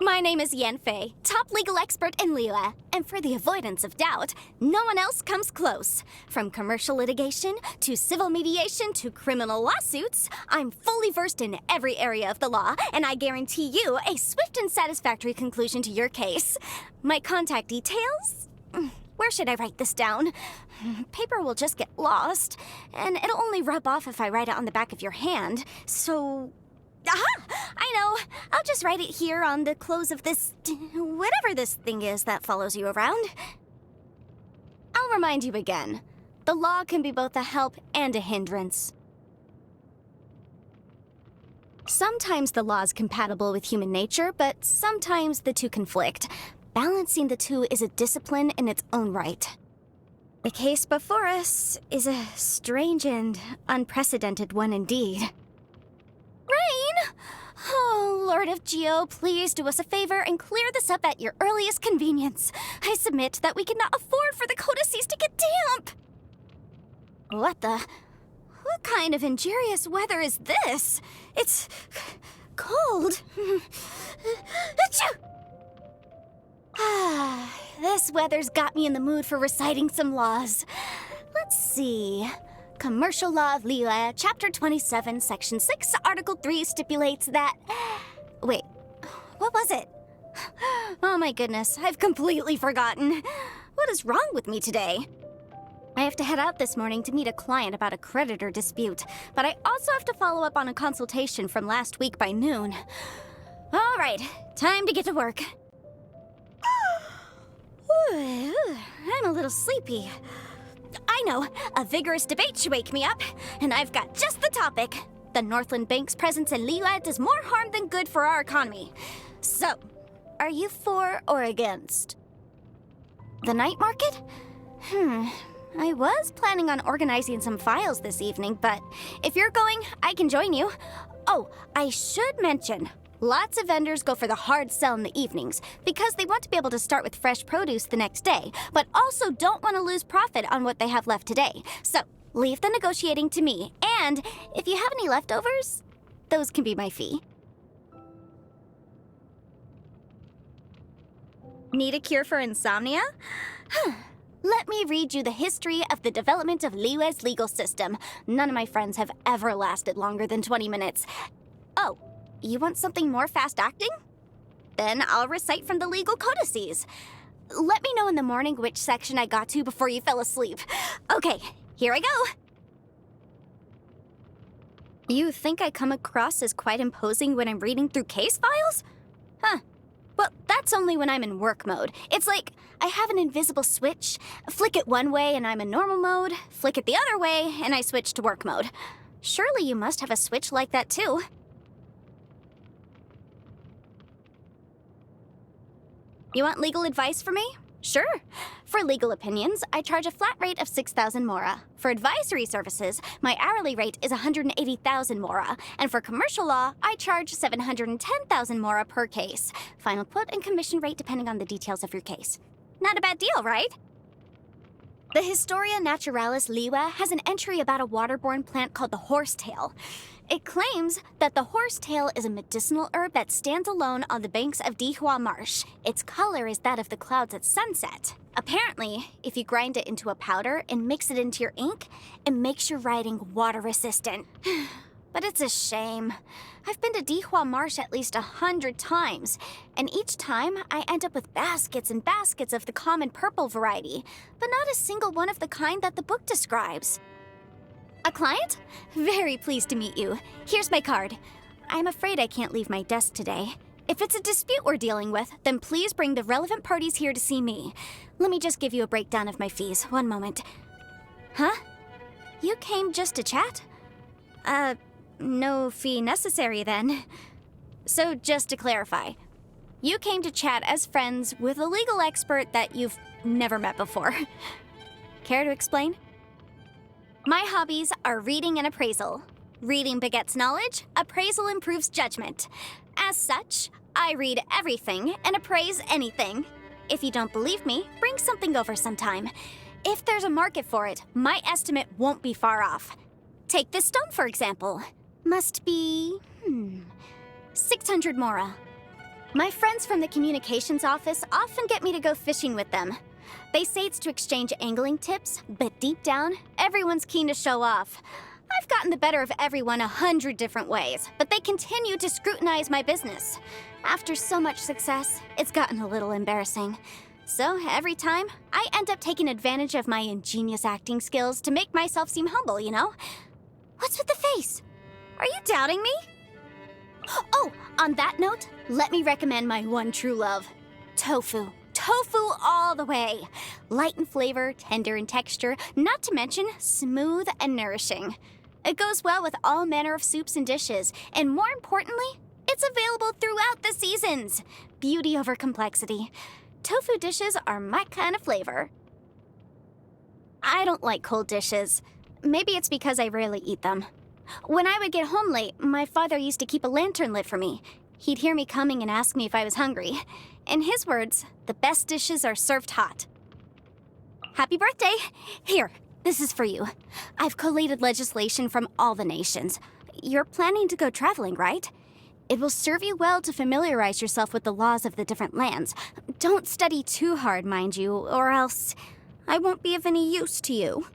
My name is Yanfei, top legal expert in Liyue, and for the avoidance of doubt, no one else comes close. From commercial litigation, to civil mediation, to criminal lawsuits, I'm fully versed in every area of the law, and I guarantee you a swift and satisfactory conclusion to your case. My contact details? Where should I write this down? Paper will just get lost, and it'll only rub off if I write it on the back of your hand, so... Aha! I know! I'll just write it here on the close of this... whatever this thing is that follows you around. I'll remind you again. The law can be both a help and a hindrance. Sometimes the law is compatible with human nature, but sometimes the two conflict. Balancing the two is a discipline in its own right. The case before us is a strange and unprecedented one indeed. Rain! Oh, Lord of Geo, please do us a favor and clear this up at your earliest convenience. I submit that we cannot afford for the codices to get damp. What kind of injurious weather is this? It's cold. Achoo! This weather's got me in the mood for reciting some laws. Let's see. Commercial Law of Liyue, Chapter 27, Section 6, Article 3 stipulates that... Wait, what was it? Oh my goodness, I've completely forgotten. What is wrong with me today? I have to head out this morning to meet a client about a creditor dispute, but I also have to follow up on a consultation from last week by noon. All right, time to get to work. I'm a little sleepy. I know, a vigorous debate should wake me up, and I've got just the topic. The Northland Bank's presence in Liyue does more harm than good for our economy. So, are you for or against? The night market? I was planning on organizing some files this evening, but if you're going, I can join you. Oh, I should mention, lots of vendors go for the hard sell in the evenings because they want to be able to start with fresh produce the next day, but also don't want to lose profit on what they have left today. So, leave the negotiating to me, and if you have any leftovers, those can be my fee. Need a cure for insomnia? Let me read you the history of the development of Liyue's legal system. None of my friends have ever lasted longer than 20 minutes. Oh, you want something more fast-acting? Then I'll recite from the legal codices. Let me know in the morning which section I got to before you fell asleep. Okay, here I go. You think I come across as quite imposing when I'm reading through case files? Huh. Well, that's only when I'm in work mode. It's like I have an invisible switch. Flick it one way and I'm in normal mode. Flick it the other way and I switch to work mode. Surely you must have a switch like that too. You want legal advice from me? Sure. For legal opinions, I charge a flat rate of 6,000 mora. For advisory services, my hourly rate is 180,000 mora. And for commercial law, I charge 710,000 mora per case. Final quote and commission rate depending on the details of your case. Not a bad deal, right? The Historia Naturalis Liyue has an entry about a waterborne plant called the horsetail. It claims that the horsetail is a medicinal herb that stands alone on the banks of Dihua Marsh. Its color is that of the clouds at sunset. Apparently, if you grind it into a powder and mix it into your ink, it makes your writing water-resistant. But it's a shame. I've been to Dihua Marsh at least 100 times, and each time I end up with baskets and baskets of the common purple variety, but not a single one of the kind that the book describes. A client? Very pleased to meet you. Here's my card. I'm afraid I can't leave my desk today. If it's a dispute we're dealing with, then please bring the relevant parties here to see me. Let me just give you a breakdown of my fees. One moment. Huh? You came just to chat? No fee necessary then. So just to clarify, you came to chat as friends with a legal expert that you've never met before. Care to explain? My hobbies are reading and appraisal. Reading begets knowledge, appraisal improves judgment. As such, I read everything and appraise anything. If you don't believe me, bring something over sometime. If there's a market for it, my estimate won't be far off. Take this stone, for example. Must be, 600 mora. My friends from the communications office often get me to go fishing with them. They say it's to exchange angling tips, but deep down, everyone's keen to show off. I've gotten the better of everyone 100 different ways, but they continue to scrutinize my business. After so much success, it's gotten a little embarrassing. So every time, I end up taking advantage of my ingenious acting skills to make myself seem humble, you know? What's with the face? Are you doubting me? Oh, on that note, let me recommend my one true love, tofu. Tofu all the way. Light in flavor, tender in texture, not to mention smooth and nourishing. It goes well with all manner of soups and dishes, and more importantly, it's available throughout the seasons. Beauty over complexity. Tofu dishes are my kind of flavor. I don't like cold dishes. Maybe it's because I rarely eat them. When I would get home late, my father used to keep a lantern lit for me. He'd hear me coming and ask me if I was hungry. In his words, the best dishes are served hot. Happy birthday! Here, this is for you. I've collated legislation from all the nations. You're planning to go traveling, right? It will serve you well to familiarize yourself with the laws of the different lands. Don't study too hard, mind you, or else I won't be of any use to you.